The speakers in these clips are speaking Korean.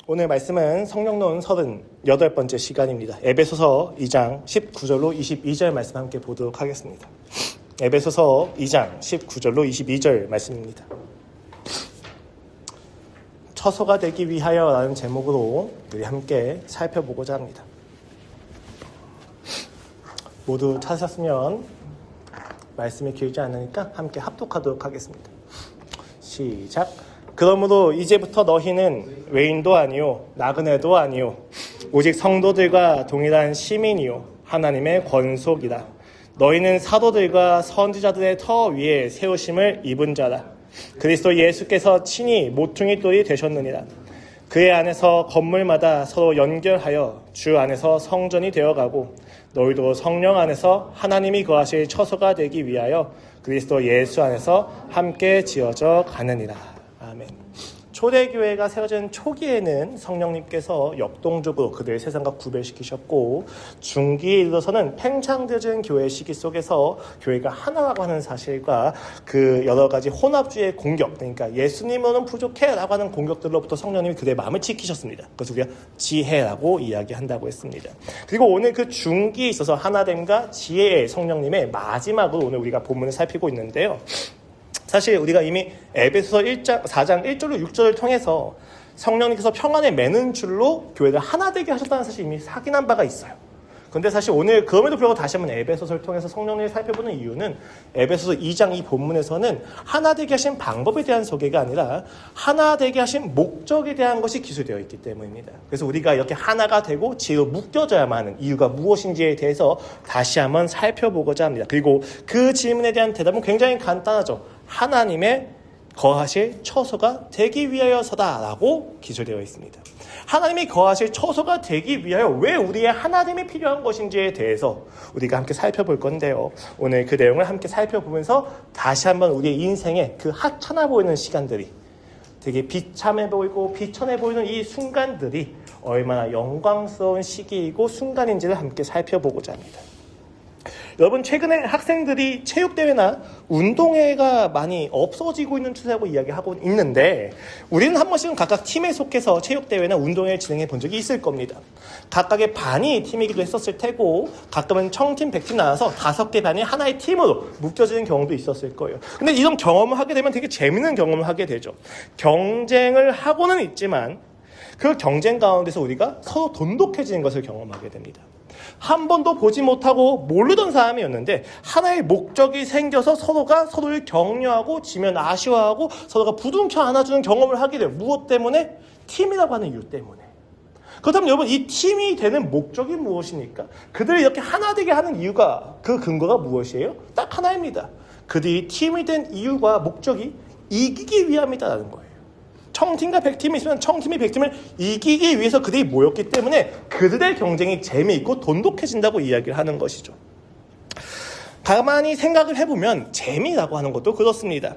오늘 말씀은 성령론 38번째 시간입니다. 에베소서 2장 19절로 22절 말씀 함께 보도록 하겠습니다. 에베소서 2장 19절로 22절 말씀입니다. 처소가 되기 위하여 라는 제목으로 우리 함께 살펴보고자 합니다. 모두 찾으셨으면 말씀이 길지 않으니까 함께 합독하도록 하겠습니다. 시작. 그러므로 이제부터 너희는 외인도 아니요 나그네도 아니요 오직 성도들과 동일한 시민이요 하나님의 권속이라. 너희는 사도들과 선지자들의 터 위에 세우심을 입은 자라. 그리스도 예수께서 친히 모퉁이 돌이 되셨느니라. 그의 안에서 건물마다 서로 연결하여 주 안에서 성전이 되어가고 너희도 성령 안에서 하나님이 거하실 처소가 되기 위하여 그리스도 예수 안에서 함께 지어져 가느니라. 아멘. 초대교회가 세워진 초기에는 성령님께서 역동적으로 그들의 세상과 구별시키셨고, 중기에 이르러서는 팽창되어진 교회 시기 속에서 교회가 하나라고 하는 사실과 그 여러 가지 혼합주의의 공격, 그러니까 예수님은 부족해라고 하는 공격들로부터 성령님이 그들의 마음을 지키셨습니다. 그래서 우리가 지혜라고 이야기한다고 했습니다. 그리고 오늘 그 중기에 있어서 하나됨과 지혜의 성령님의 마지막으로 오늘 우리가 본문을 살피고 있는데요. 사실 우리가 이미 에베소서 4장 1절로 6절을 통해서 성령님께서 평안에 매는 줄로 교회를 하나 되게 하셨다는 사실이 이미 확인한 바가 있어요. 그런데 사실 오늘 그럼에도 불구하고 다시 한번 에베소서를 통해서 성령님을 살펴보는 이유는 에베소서 2장 이 본문에서는 하나 되게 하신 방법에 대한 소개가 아니라 하나 되게 하신 목적에 대한 것이 기술되어 있기 때문입니다. 그래서 우리가 이렇게 하나가 되고 지혜로 묶여져야만 하는 이유가 무엇인지에 대해서 다시 한번 살펴보고자 합니다. 그리고 그 질문에 대한 대답은 굉장히 간단하죠. 하나님의 거하실 처소가 되기 위하여서다라고 기술되어 있습니다. 하나님이 거하실 처소가 되기 위하여 왜 우리의 하나님이 필요한 것인지에 대해서 우리가 함께 살펴볼 건데요. 오늘 그 내용을 함께 살펴보면서 다시 한번 우리의 인생에 그 하찮아 보이는 시간들이 되게 비참해 보이고 비천해 보이는 이 순간들이 얼마나 영광스러운 시기이고 순간인지를 함께 살펴보고자 합니다. 여러분, 최근에 학생들이 체육대회나 운동회가 많이 없어지고 있는 추세라고 이야기하고 있는데, 우리는 한 번씩은 각각 팀에 속해서 체육대회나 운동회를 진행해 본 적이 있을 겁니다. 각각의 반이 팀이기도 했었을 테고, 가끔은 청팀, 백팀 나눠서 5개 반이 하나의 팀으로 묶여지는 경우도 있었을 거예요. 근데 이런 경험을 하게 되면 되게 재밌는 경험을 하게 되죠. 경쟁을 하고는 있지만 그 경쟁 가운데서 우리가 서로 돈독해지는 것을 경험하게 됩니다. 한 번도 보지 못하고 모르던 사람이었는데 하나의 목적이 생겨서 서로가 서로를 격려하고 지면 아쉬워하고 서로가 부둥켜 안아주는 경험을 하게 돼요. 무엇 때문에? 팀이라고 하는 이유 때문에. 그렇다면 여러분, 이 팀이 되는 목적이 무엇입니까? 그들이 이렇게 하나 되게 하는 이유가, 그 근거가 무엇이에요? 딱 하나입니다. 그들이 팀이 된 이유가, 목적이 이기기 위함이다라는 거예요. 청팀과 백팀이 있으면 청팀이 백팀을 이기기 위해서 그들이 모였기 때문에 그들의 경쟁이 재미있고 돈독해진다고 이야기를 하는 것이죠. 가만히 생각을 해보면 재미라고 하는 것도 그렇습니다.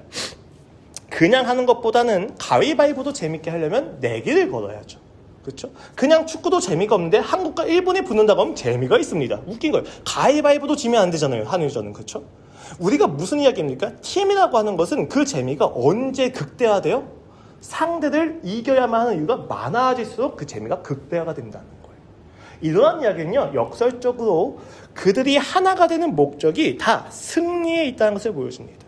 그냥 하는 것보다는 가위바위보도 재밌게 하려면 내기를 걸어야죠. 그렇죠? 그냥 축구도 재미가 없는데 한국과 일본이 붙는다고 하면 재미가 있습니다. 웃긴 거예요. 가위바위보도 지면 안 되잖아요. 한일전은. 그렇죠? 우리가 무슨 이야기입니까? 팀이라고 하는 것은 그 재미가 언제 극대화돼요? 상대를 이겨야만 하는 이유가 많아질수록 그 재미가 극대화가 된다는 거예요. 이러한 이야기는요, 역설적으로 그들이 하나가 되는 목적이 다 승리에 있다는 것을 보여줍니다.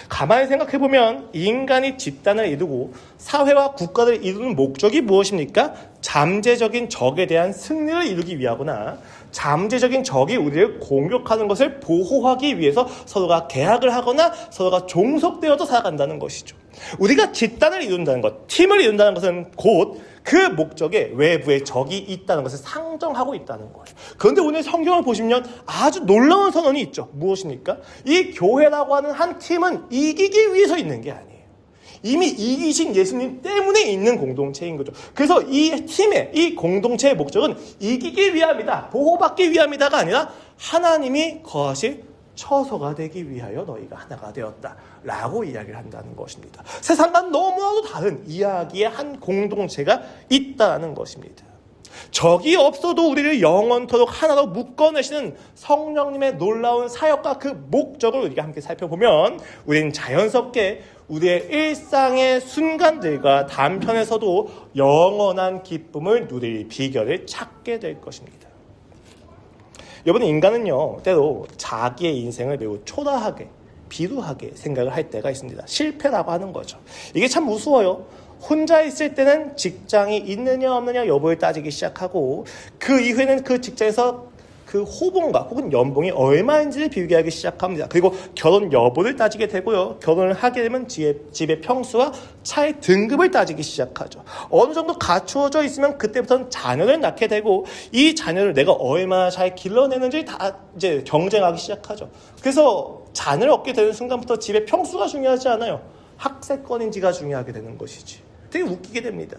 가만히 생각해보면 인간이 집단을 이루고 사회와 국가를 이루는 목적이 무엇입니까? 잠재적인 적에 대한 승리를 이루기 위하거나 잠재적인 적이 우리를 공격하는 것을 보호하기 위해서 서로가 계약을 하거나 서로가 종속되어서 살아간다는 것이죠. 우리가 집단을 이룬다는 것, 팀을 이룬다는 것은 곧 그 목적에 외부에 적이 있다는 것을 상정하고 있다는 거예요. 그런데 오늘 성경을 보시면 아주 놀라운 선언이 있죠. 무엇입니까? 이 교회라고 하는 한 팀은 이기기 위해서 있는 게 아니에요. 이미 이기신 예수님 때문에 있는 공동체인 거죠. 그래서 이 팀의, 이 공동체의 목적은 이기기 위함이다, 보호받기 위함이다가 아니라 하나님이 거하실 처소가 되기 위하여 너희가 하나가 되었다 라고 이야기를 한다는 것입니다. 세상과 너무나도 다른 이야기의 한 공동체가 있다는 것입니다. 적이 없어도 우리를 영원토록 하나로 묶어내시는 성령님의 놀라운 사역과 그 목적을 우리가 함께 살펴보면 우리는 자연스럽게 우리의 일상의 순간들과 단편에서도 영원한 기쁨을 누릴 비결을 찾게 될 것입니다. 여러분, 인간은요, 때로 자기의 인생을 매우 초라하게, 비루하게 생각을 할 때가 있습니다. 실패라고 하는 거죠. 이게 참 무서워요. 혼자 있을 때는 직장이 있느냐 없느냐 여부를 따지기 시작하고, 그 이후에는 그 직장에서 그 호봉과 혹은 연봉이 얼마인지를 비교하기 시작합니다. 그리고 결혼 여부를 따지게 되고요. 결혼을 하게 되면 집의 평수와 차의 등급을 따지기 시작하죠. 어느 정도 갖추어져 있으면 그때부터는 자녀를 낳게 되고, 이 자녀를 내가 얼마나 잘 길러내는지 다 이제 경쟁하기 시작하죠. 그래서 자녀를 얻게 되는 순간부터 집의 평수가 중요하지 않아요. 학세권인지가 중요하게 되는 것이지. 되게 웃기게 됩니다.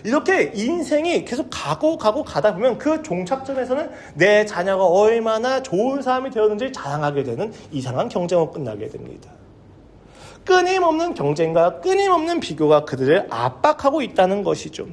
이렇게 인생이 계속 가다 보면 그 종착점에서는 내 자녀가 얼마나 좋은 사람이 되었는지 자랑하게 되는 이상한 경쟁으로 끝나게 됩니다. 끊임없는 경쟁과 끊임없는 비교가 그들을 압박하고 있다는 것이죠.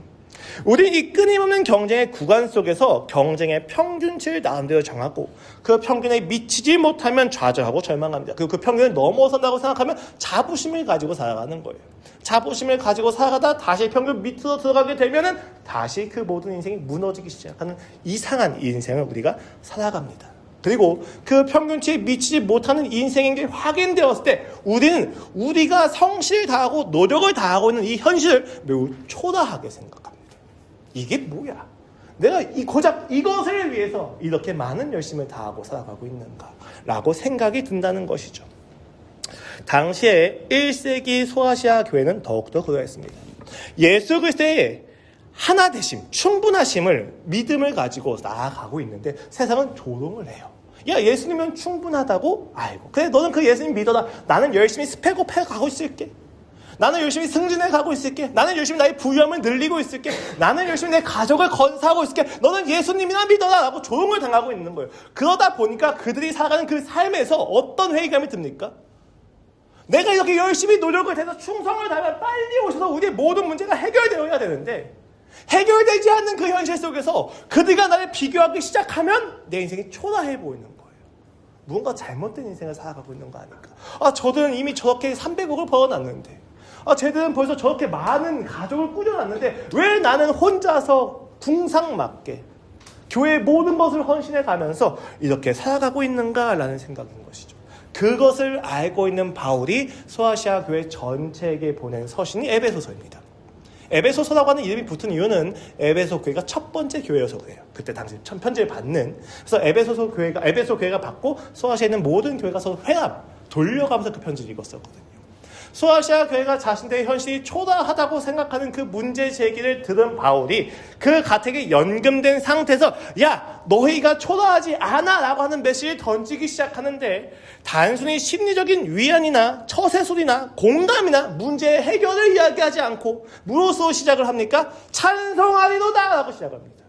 우리 이 끊임없는 경쟁의 구간 속에서 경쟁의 평균치를 나름대로 정하고, 그 평균에 미치지 못하면 좌절하고 절망합니다. 그리고 그 평균을 넘어선다고 생각하면 자부심을 가지고 살아가는 거예요. 자부심을 가지고 살아가다 다시 평균 밑으로 들어가게 되면은 다시 그 모든 인생이 무너지기 시작하는 이상한 인생을 우리가 살아갑니다. 그리고 그 평균치에 미치지 못하는 인생인 게 확인되었을 때 우리는 우리가 성실을 다하고 노력을 다하고 있는 이 현실을 매우 초라하게 생각합니다. 이게 뭐야? 내가 고작 이것을 위해서 이렇게 많은 열심을 다하고 살아가고 있는가? 라고 생각이 든다는 것이죠. 당시에 1세기 소아시아 교회는 더욱더 그러했습니다. 예수 그리스도의 하나되심, 충분하심을, 믿음을 가지고 나아가고 있는데 세상은 조롱을 해요. 야, 예수님은 충분하다고 알고, 그래 너는 그 예수님 믿어라. 나는 열심히 스펙업해 가고 있을게. 나는 열심히 승진해 가고 있을게. 나는 열심히 나의 부유함을 늘리고 있을게. 나는 열심히 내 가족을 건사하고 있을게. 너는 예수님이나 믿어라 라고 조롱을 당하고 있는 거예요. 그러다 보니까 그들이 살아가는 그 삶에서 어떤 회의감이 듭니까? 내가 이렇게 열심히 노력을 해서 충성을 다하면 빨리 오셔서 우리의 모든 문제가 해결되어야 되는데, 해결되지 않는 그 현실 속에서 그들과 나를 비교하기 시작하면 내 인생이 초라해 보이는 거예요. 무언가 잘못된 인생을 살아가고 있는 거 아닐까. 저들은 이미 저렇게 300억을 벌어놨는데, 쟤들은 벌써 저렇게 많은 가족을 꾸려놨는데 왜 나는 혼자서 궁상맞게 교회의 모든 것을 헌신해 가면서 이렇게 살아가고 있는가라는 생각인 것이죠. 그것을 알고 있는 바울이 소아시아 교회 전체에게 보낸 서신이 에베소서입니다. 에베소서라고 하는 이름이 붙은 이유는 에베소 교회가 첫 번째 교회여서 그래요. 그때 당시 편지를 받는. 그래서 에베소 교회가 받고 소아시아에 있는 모든 교회가 서로 회합, 돌려가면서 그 편지를 읽었었거든요. 소아시아 교회가 자신들의 현실이 초라하다고 생각하는 그 문제 제기를 들은 바울이 그 가택에 연금된 상태에서 야, 너희가 초라하지 않아 라고 하는 메시지를 던지기 시작하는데, 단순히 심리적인 위안이나 처세술이나 공감이나 문제의 해결을 이야기하지 않고 무엇으로 시작을 합니까? 찬송하리로다 라고 시작합니다.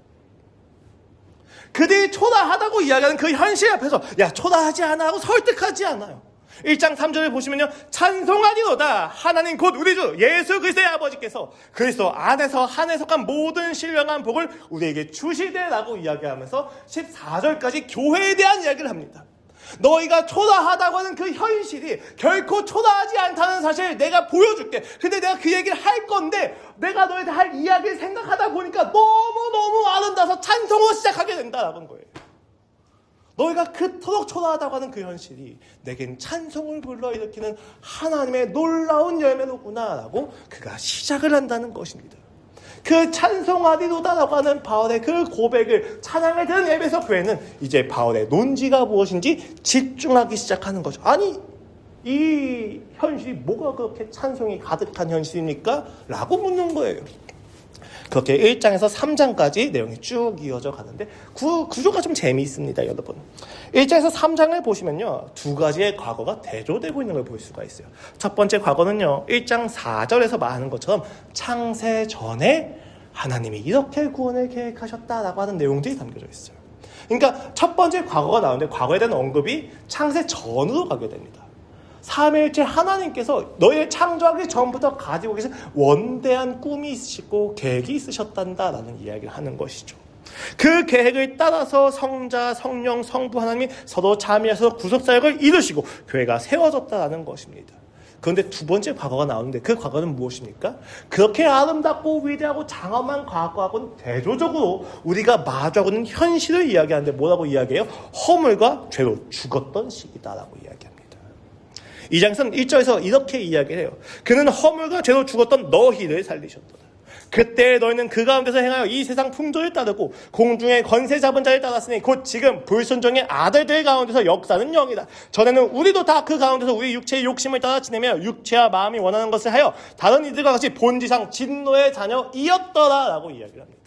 그들이 초라하다고 이야기하는 그 현실 앞에서 야, 초라하지 않아 하고 설득하지 않아요. 1장 3절을 보시면요, 찬송하리로다 하나님 곧 우리 주 예수 그리스도의 아버지께서 그리스도 안에서 한에 속한 모든 신령한 복을 우리에게 주시되라고 이야기하면서 14절까지 교회에 대한 이야기를 합니다. 너희가 초라하다고 하는 그 현실이 결코 초라하지 않다는 사실을 내가 보여줄게. 근데 내가 그 얘기를 할 건데 내가 너희한테 할 이야기를 생각하다 보니까 너무너무 아름다워서 찬송으로 시작하게 된다라는 거예요. 너희가 그토록 초라하다고 하는 그 현실이 내겐 찬송을 불러일으키는 하나님의 놀라운 열매로구나 라고 그가 시작을 한다는 것입니다. 그 찬송하리로다라고 하는 바울의 그 고백을 찬양에 들은 에베소 교회는 이제 바울의 논지가 무엇인지 집중하기 시작하는 거죠. 아니, 이 현실이 뭐가 그렇게 찬송이 가득한 현실입니까? 라고 묻는 거예요. 그렇게 1장에서 3장까지 내용이 쭉 이어져 가는데 구조가 좀 재미있습니다, 여러분. 1장에서 3장을 보시면요, 두 가지의 과거가 대조되고 있는 걸 볼 수가 있어요. 첫 번째 과거는요, 1장 4절에서 말하는 것처럼 창세 전에 하나님이 이렇게 구원을 계획하셨다라고 하는 내용들이 담겨져 있어요. 그러니까 첫 번째 과거가 나오는데 과거에 대한 언급이 창세 전으로 가게 됩니다. 삼위일체 하나님께서 너희를 창조하기 전부터 가지고 계신 원대한 꿈이 있으시고 계획이 있으셨단다라는 이야기를 하는 것이죠. 그 계획을 따라서 성자, 성령, 성부 하나님이 서로 참여해서 구속사역을 이루시고 교회가 세워졌다는 것입니다. 그런데 두 번째 과거가 나오는데 그 과거는 무엇입니까? 그렇게 아름답고 위대하고 장엄한 과거하고는 대조적으로 우리가 마주하고 있는 현실을 이야기하는데 뭐라고 이야기해요? 허물과 죄로 죽었던 시기다라고 이야기합니다. 2장에서는 1절에서 이렇게 이야기를 해요. 그는 허물과 죄로 죽었던 너희를 살리셨도다. 그때 너희는 그 가운데서 행하여 이 세상 풍조를 따르고 공중의 권세 잡은 자를 따랐으니 곧 지금 불순종의 아들들 가운데서 역사는 영이다. 전에는 우리도 다 그 가운데서 우리 육체의 욕심을 따라 지내며 육체와 마음이 원하는 것을 하여 다른 이들과 같이 본지상 진노의 자녀이었더라라고 이야기를 합니다.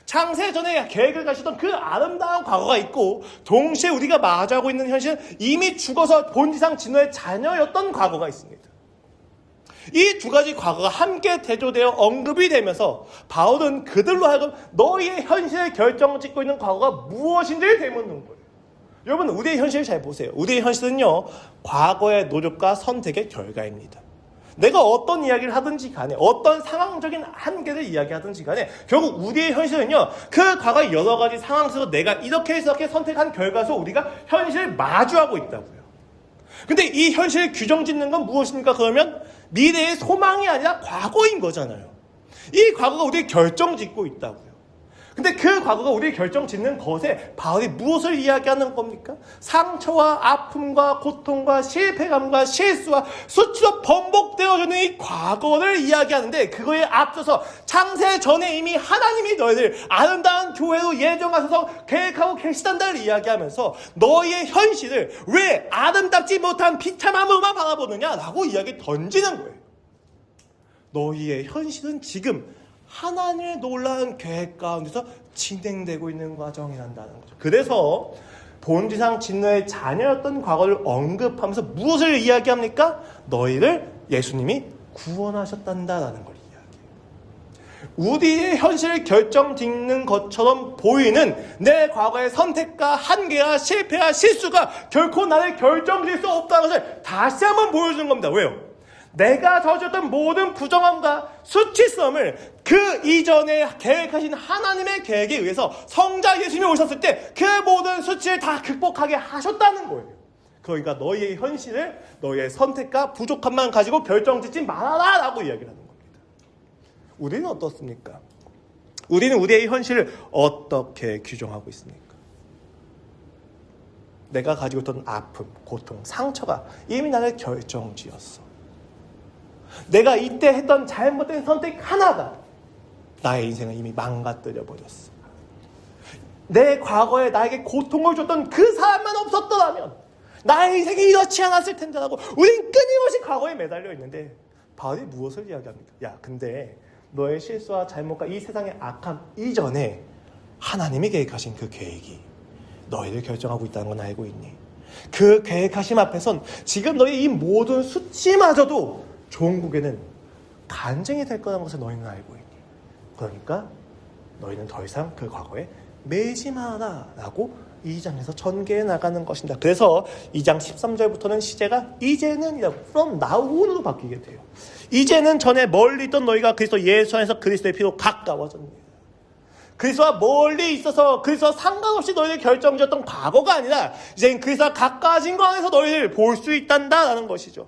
창세 전에 계획을 가시던 그 아름다운 과거가 있고 동시에 우리가 마주하고 있는 현실은 이미 죽어서 본지상 진노의 자녀였던 과거가 있습니다. 이 두 가지 과거가 함께 대조되어 언급이 되면서 바울은 그들로 하여금 너희의 현실을 결정짓고 있는 과거가 무엇인지를 되묻는 거예요. 여러분, 우리의 현실을 잘 보세요. 우리의 현실은요, 과거의 노력과 선택의 결과입니다. 내가 어떤 이야기를 하든지 간에 어떤 상황적인 한계를 이야기하든지 간에 결국 우리의 현실은요, 그 과거의 여러 가지 상황 속에서 내가 이렇게 선택한 결과에서 우리가 현실을 마주하고 있다고요. 근데 이 현실을 규정짓는 건 무엇입니까? 그러면 미래의 소망이 아니라 과거인 거잖아요. 이 과거가 우리를 결정짓고 있다고요. 근데 그 과거가 우리를 결정짓는 것에 바울이 무엇을 이야기하는 겁니까? 상처와 아픔과 고통과 실패감과 실수와 수치로 번복되어지는 이 과거를 이야기하는데 그거에 앞서서 창세 전에 이미 하나님이 너희를 아름다운 교회로 예정하셔서 계획하고 계시단다를 이야기하면서 너희의 현실을 왜 아름답지 못한 비참함으로만 바라보느냐라고 이야기 던지는 거예요. 너희의 현실은 지금 하나님의 놀라운 계획 가운데서 진행되고 있는 과정이란다는 거죠. 그래서 본지상 진노의 자녀였던 과거를 언급하면서 무엇을 이야기합니까? 너희를 예수님이 구원하셨단다라는 걸 이야기해요. 우리의 현실을 결정짓는 것처럼 보이는 내 과거의 선택과 한계와 실패와 실수가 결코 나를 결정짓을 수 없다는 것을 다시 한번 보여주는 겁니다. 왜요? 내가 저질렀던 모든 부정함과 수치성을 그 이전에 계획하신 하나님의 계획에 의해서 성자 예수님이 오셨을 때 그 모든 수치를 다 극복하게 하셨다는 거예요. 그러니까 너희의 현실을 너희의 선택과 부족함만 가지고 결정짓지 말아라 라고 이야기를 하는 겁니다. 우리는 어떻습니까? 우리는 우리의 현실을 어떻게 규정하고 있습니까? 내가 가지고 있던 아픔, 고통, 상처가 이미 나를 결정지었어. 내가 이때 했던 잘못된 선택 하나가 나의 인생을 이미 망가뜨려 버렸어. 내 과거에 나에게 고통을 줬던 그 사람만 없었더라면 나의 인생이 이렇지 않았을 텐데라고 우린 끊임없이 과거에 매달려 있는데 바울이 무엇을 이야기합니까? 야, 근데 너의 실수와 잘못과 이 세상의 악함 이전에 하나님이 계획하신 그 계획이 너희를 결정하고 있다는 건 알고 있니? 그 계획하심 앞에선 지금 너희 이 모든 수치마저도 종국에는 간증이 될 거라는 것을 너희는 알고 있니? 그러니까 너희는 더 이상 그 과거에 매지 마라 라고 2장에서 전개해 나가는 것입니다. 그래서 2장 13절부터는 시제가 이제는 이라고 from now로 바뀌게 돼요. 이제는 전에 멀리 있던 너희가 그리스도 예수 안에서 그리스도의 피로 가까워졌느니라. 그리스도와 멀리 있어서 그리스도와 상관없이 너희를 결정지었던 과거가 아니라 이제는 그리스도와 가까워진 거 안에서 너희를 볼 수 있단다라는 것이죠.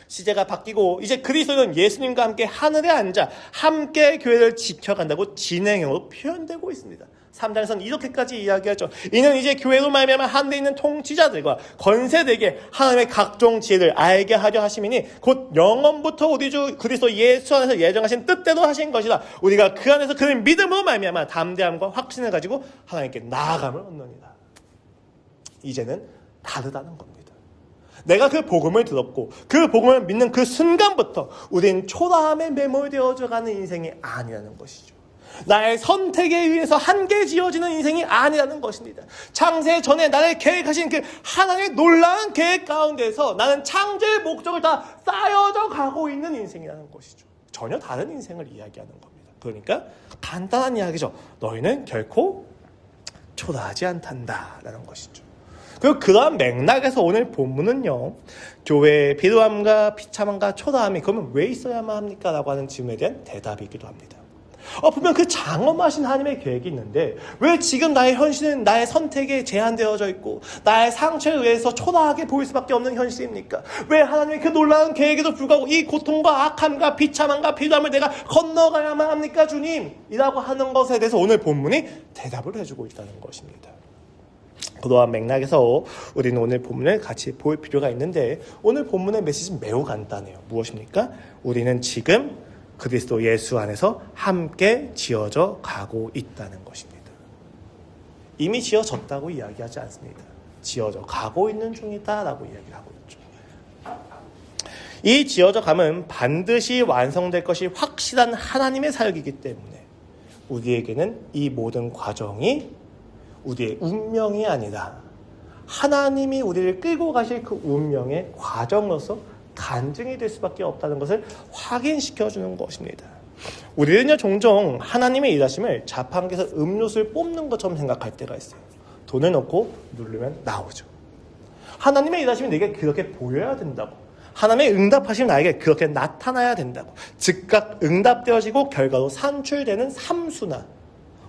시제가 바뀌고 이제 그리스도는 예수님과 함께 하늘에 앉아 함께 교회를 지켜간다고 진행형으로 표현되고 있습니다. 3장에서는 이렇게까지 이야기하죠. 이는 이제 교회로 말미암아 하늘에 있는 통치자들과 권세들에게 하나님의 각종 지혜를 알게 하려 하심이니 곧 영원부터 우리 주 그리스도 예수 안에서 예정하신 뜻대로 하신 것이라. 우리가 그 안에서 그를 믿음으로 말미암아 담대함과 확신을 가지고 하나님께 나아감을 얻느니라. 이제는 다르다는 겁니다. 내가 그 복음을 들었고 그 복음을 믿는 그 순간부터 우리는 초라함에 매몰되어져가는 인생이 아니라는 것이죠. 나의 선택에 의해서 한계 지어지는 인생이 아니라는 것입니다. 창세 전에 나를 계획하신 그 하나님의 놀라운 계획 가운데서 나는 창조의 목적을 다 쌓여져 가고 있는 인생이라는 것이죠. 전혀 다른 인생을 이야기하는 겁니다. 그러니까 간단한 이야기죠. 너희는 결코 초라하지 않단다라는 것이죠. 그리고 그러한 맥락에서 오늘 본문은요, 교회의 필요함과 비참함과 초라함이 그러면 왜 있어야만 합니까? 라고 하는 질문에 대한 대답이기도 합니다. 분명 그 장엄하신 하나님의 계획이 있는데 왜 지금 나의 현실은 나의 선택에 제한되어져 있고 나의 상처에 의해서 초라하게 보일 수밖에 없는 현실입니까? 왜 하나님의 그 놀라운 계획에도 불구하고 이 고통과 악함과 비참함과 비도함을 내가 건너가야만 합니까, 주님? 이라고 하는 것에 대해서 오늘 본문이 대답을 해주고 있다는 것입니다. 그러한 맥락에서 우리는 오늘 본문을 같이 볼 필요가 있는데 오늘 본문의 메시지는 매우 간단해요. 무엇입니까? 우리는 지금 그리스도 예수 안에서 함께 지어져 가고 있다는 것입니다. 이미 지어졌다고 이야기하지 않습니다. 지어져 가고 있는 중이다라고 이야기를 하고 있죠. 이 지어져 감은 반드시 완성될 것이 확실한 하나님의 사역이기 때문에 우리에게는 이 모든 과정이 우리의 운명이 아니라 하나님이 우리를 끌고 가실 그 운명의 과정으로서 간증이 될 수밖에 없다는 것을 확인시켜주는 것입니다. 우리는요 종종 하나님의 일하심을 자판기에서 음료수를 뽑는 것처럼 생각할 때가 있어요. 돈을 넣고 누르면 나오죠. 하나님의 일하심이 내게 그렇게 보여야 된다고, 하나님의 응답하심이 나에게 그렇게 나타나야 된다고, 즉각 응답되어지고 결과로 산출되는 삼수나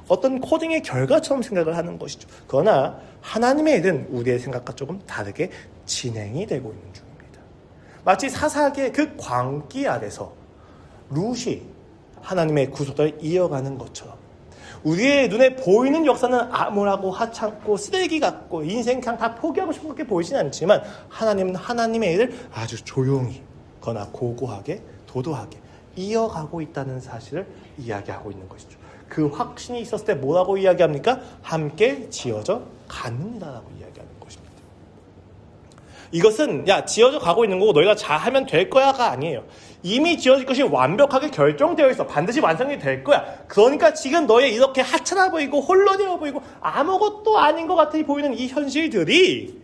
어떤 코딩의 결과처럼 생각을 하는 것이죠. 그러나 하나님의 일은 우리의 생각과 조금 다르게 진행이 되고 있는 중입니다. 마치 사사기의 그 광기 아래서 룻이 하나님의 구속을 이어가는 것처럼 우리의 눈에 보이는 역사는 암울하고 하찮고 쓰레기 같고 인생 그냥 다 포기하고 싶은 것 보이진 않지만 하나님은 하나님의 일을 아주 조용히 그러나 고고하게 도도하게 이어가고 있다는 사실을 이야기하고 있는 것이죠. 그 확신이 있었을 때 뭐라고 이야기합니까? 함께 지어져 가는이다라고 이야기하는 것입니다. 이것은 지어져 가고 있는 거고 너희가 잘하면 될 거야가 아니에요. 이미 지어질 것이 완벽하게 결정되어 있어. 반드시 완성이 될 거야. 그러니까 지금 너의 이렇게 하찮아 보이고 홀로되어 보이고 아무것도 아닌 것 같아 보이는 이 현실들이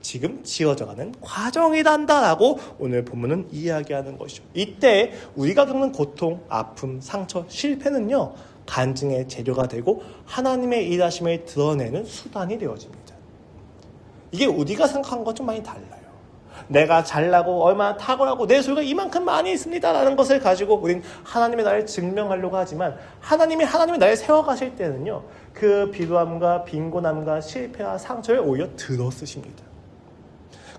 지금 지어져가는 과정이란다라고 오늘 본문은 이야기하는 것이죠. 이때 우리가 겪는 고통, 아픔, 상처, 실패는요 간증의 재료가 되고 하나님의 일하심을 드러내는 수단이 되어집니다. 이게 우리가 생각한 것 좀 많이 달라요. 내가 잘나고 얼마나 탁월하고 내 소유가 이만큼 많이 있습니다라는 것을 가지고 우린 하나님의 나를 증명하려고 하지만 하나님의 나를 세워가실 때는요 그 비루함과 빈곤함과 실패와 상처를 오히려 들어쓰십니다.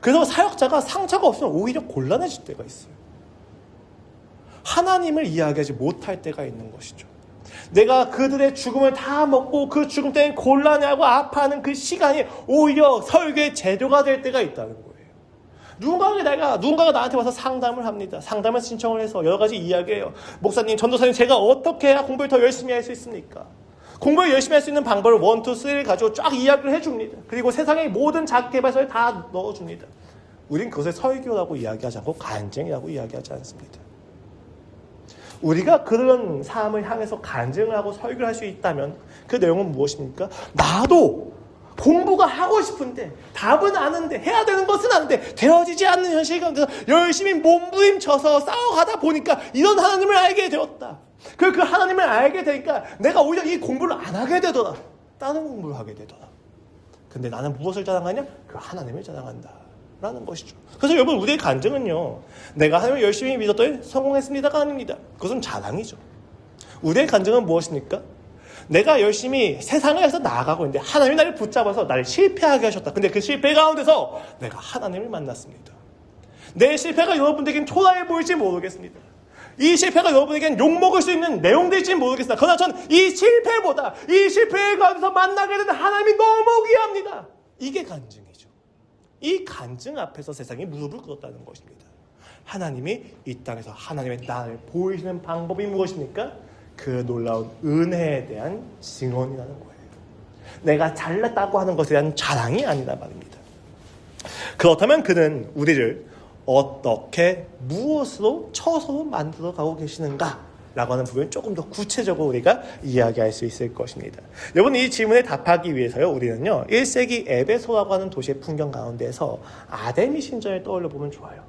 그래서 사역자가 상처가 없으면 오히려 곤란해질 때가 있어요. 하나님을 이야기하지 못할 때가 있는 것이죠. 내가 그들의 죽음을 다 먹고 그 죽음 때문에 곤란해하고 아파하는 그 시간이 오히려 설교의 재료가 될 때가 있다는 거예요. 누군가가 나한테 와서 상담을 합니다. 상담을 신청을 해서 여러 가지 이야기해요. 목사님, 전도사님, 제가 어떻게 해야 공부를 더 열심히 할 수 있습니까? 공부를 열심히 할 수 있는 방법을 1, 2, 3를 가지고 쫙 이야기를 해줍니다. 그리고 세상의 모든 자기개발서를 다 넣어줍니다. 우린 그것을 설교라고 이야기하지 않고 간증이라고 이야기하지 않습니다. 우리가 그런 삶을 향해서 간증을 하고 설교를 할 수 있다면 그 내용은 무엇입니까? 나도 공부가 하고 싶은데 답은 아는데 해야 되는 것은 아는데 되어지지 않는 현실 가운데서 열심히 몸부림쳐서 싸워가다 보니까 이런 하나님을 알게 되었다. 그 하나님을 알게 되니까 내가 오히려 이 공부를 안 하게 되더라. 다른 공부를 하게 되더라. 근데 나는 무엇을 자랑하냐? 그 하나님을 자랑한다 라는 것이죠. 그래서 여러분 우리의 간증은요 내가 하나님을 열심히 믿었더니 성공했습니다가 아닙니다. 그것은 자랑이죠. 우리의 간증은 무엇입니까? 내가 열심히 세상에서 나아가고 있는데 하나님이 나를 붙잡아서 나를 실패하게 하셨다. 근데 그 실패 가운데서 내가 하나님을 만났습니다. 내 실패가 여러분들에겐 초라해 보일지 모르겠습니다. 이 실패가 여러분에겐 욕먹을 수 있는 내용들일지 모르겠습니다. 그러나 전 이 실패보다 이 실패 가운데서 만나게 되는 하나님이 너무 귀합니다. 이게 간증이죠. 이 간증 앞에서 세상이 무릎을 꿇었다는 것입니다. 하나님이 이 땅에서 하나님의 나를 보이시는 방법이 무엇입니까? 그 놀라운 은혜에 대한 증언이라는 거예요. 내가 잘났다고 하는 것에 대한 자랑이 아니라 말입니다. 그렇다면 그는 우리를 어떻게 무엇으로 처서로 만들어 가고 계시는가? 라고 하는 부분을 조금 더 구체적으로 우리가 이야기할 수 있을 것입니다. 여러분 이 질문에 답하기 위해서요 우리는요 1세기 에베소라고 하는 도시의 풍경 가운데서 아데미 신전을 떠올려 보면 좋아요.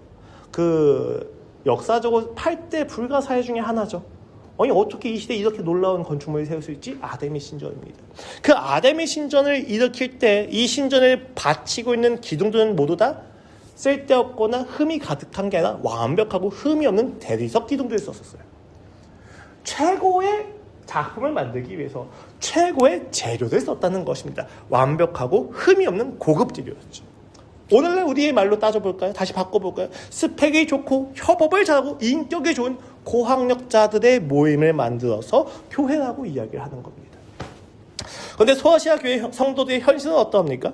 그 역사적으로 8대 불가사의 중에 하나죠. 아니 어떻게 이 시대에 이렇게 놀라운 건축물을 세울 수 있지? 아데미 신전입니다. 그 아데미 신전을 일으킬 때 이 신전을 바치고 있는 기둥들은 모두 다 쓸데없거나 흠이 가득한 게 아니라 완벽하고 흠이 없는 대리석 기둥들을 썼었어요. 최고의 작품을 만들기 위해서 최고의 재료를 썼다는 것입니다. 완벽하고 흠이 없는 고급 재료였죠. 오늘날 우리의 말로 따져볼까요? 다시 바꿔볼까요? 스펙이 좋고 협업을 잘하고 인격이 좋은 고학력자들의 모임을 만들어서 교회라고 이야기를 하는 겁니다. 그런데 소아시아 교회 성도들의 현실은 어떠합니까?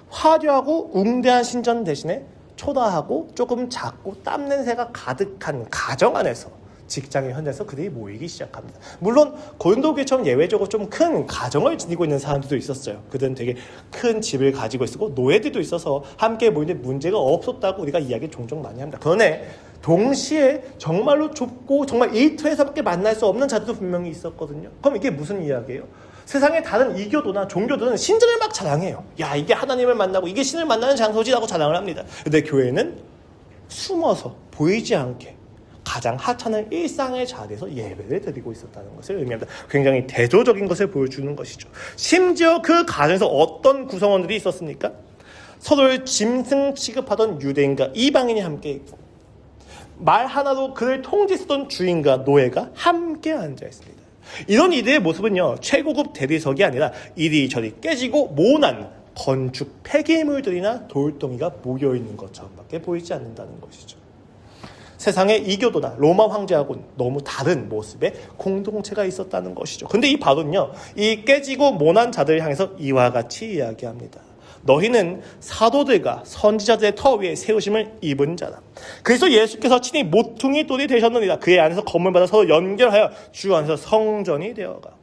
화려하고 웅대한 신전 대신에 초라하고 조금 작고 땀 냄새가 가득한 가정 안에서 직장의 현장에서 그들이 모이기 시작합니다. 물론 고린도교회처럼 예외적으로 좀 큰 가정을 지니고 있는 사람들도 있었어요. 그들은 되게 큰 집을 가지고 있었고 노예들도 있어서 함께 모이는데 문제가 없었다고 우리가 이야기 종종 많이 합니다. 그런데 동시에 정말로 좁고 정말 일터에서밖에 만날 수 없는 자들도 분명히 있었거든요. 그럼 이게 무슨 이야기예요? 세상의 다른 이교도나 종교들은 신전을 막 자랑해요. 야, 이게 하나님을 만나고 이게 신을 만나는 장소지라고 자랑을 합니다. 근데 교회는 숨어서 보이지 않게 가장 하찮은 일상의 자리에서 예배를 드리고 있었다는 것을 의미합니다. 굉장히 대조적인 것을 보여주는 것이죠. 심지어 그 가정에서 어떤 구성원들이 있었습니까? 서로를 짐승 취급하던 유대인과 이방인이 함께 있고 말 하나로 그를 통제했던 주인과 노예가 함께 앉아 있습니다. 이런 이들의 모습은요, 최고급 대리석이 아니라 이리저리 깨지고 모난 건축 폐기물들이나 돌덩이가 모여있는 것처럼밖에 보이지 않는다는 것이죠. 세상의 이교도나 로마 황제하고는 너무 다른 모습의 공동체가 있었다는 것이죠. 근데 이 바울은요, 이 깨지고 모난 자들을 향해서 이와 같이 이야기합니다. 너희는 사도들과 선지자들의 터 위에 세우심을 입은 자라. 그래서 예수께서 친히 모퉁이 돌이 되셨느니라. 그의 안에서 건물 받아 서로 연결하여 주 안에서 성전이 되어가고.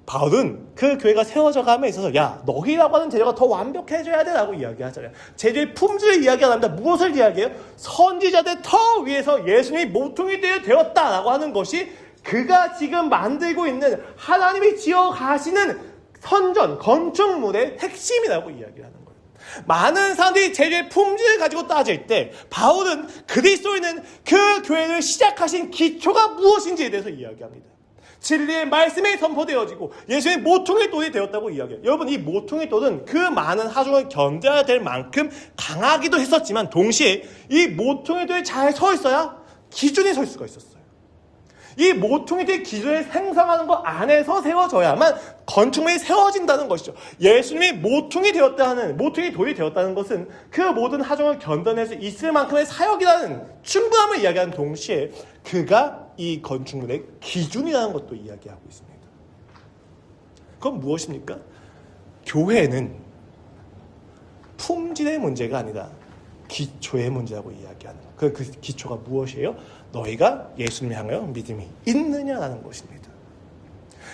바울은 그 교회가 세워져 감에 있어서 야, 너희라고 하는 재료가 더 완벽해져야 돼 라고 이야기하잖아요. 재료의 품질을 이야기 안 합니다. 무엇을 이야기해요? 선지자들 터 위에서 예수님이 모퉁이 되었다라고 하는 것이 그가 지금 만들고 있는 하나님이 지어 가시는 선전, 건축물의 핵심이라고 이야기를 하는 거예요. 많은 사람들이 재료의 품질을 가지고 따질 때 바울은 그리스도에 있는 그 교회를 시작하신 기초가 무엇인지에 대해서 이야기합니다. 진리의 말씀이 선포되어지고 예수의 모퉁이 돌이 되었다고 이야기해요. 여러분, 이 모퉁이 돌은 그 많은 하중을 견뎌야 될 만큼 강하기도 했었지만 동시에 이 모퉁이 돌이 잘 서 있어야 기준이 설 수가 있었어요. 이 모퉁이들 기준을 생성하는 것 안에서 세워져야만 건축물이 세워진다는 것이죠. 예수님이 모퉁이 돌이 되었다는 것은 그 모든 하중을 견뎌낼 수 있을 만큼의 사역이라는 충분함을 이야기하는 동시에 그가 이 건축물의 기준이라는 것도 이야기하고 있습니다. 그건 무엇입니까? 교회는 품질의 문제가 아니라 기초의 문제라고 이야기하는 거예요. 그 기초가 무엇이에요? 너희가 예수님을 향하여 믿음이 있느냐라는 것입니다.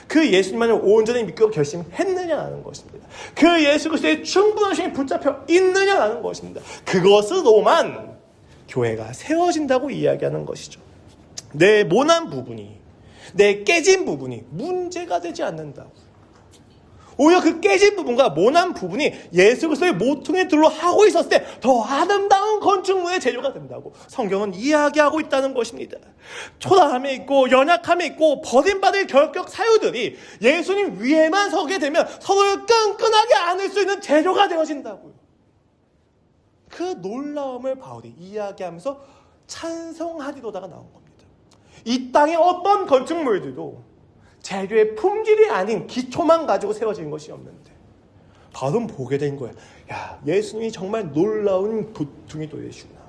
그 예수님만을 온전히 믿고 결심했느냐라는 것입니다. 그 예수 그리스도의 충분하심이 붙잡혀 있느냐라는 것입니다. 그것으로만 교회가 세워진다고 이야기하는 것이죠. 내 모난 부분이, 내 깨진 부분이 문제가 되지 않는다고. 오히려 그 깨진 부분과 모난 부분이 예수 그리스도의 모퉁이 돌로 하고 있었을 때 더 아름다운 건축물의 재료가 된다고 성경은 이야기하고 있다는 것입니다. 초라함이 있고 연약함이 있고 버림받을 결격 사유들이 예수님 위에만 서게 되면 서로를 끈끈하게 안을 수 있는 재료가 되어진다고요. 그 놀라움을 바울이 이야기하면서 찬송하리로다가 나온 겁니다. 이 땅의 어떤 건축물들도 재료의 품질이 아닌 기초만 가지고 세워진 것이 없는데 바울은 보게 된 거예요. 야, 예수님이 정말 놀라운 모퉁이 돌이시구나.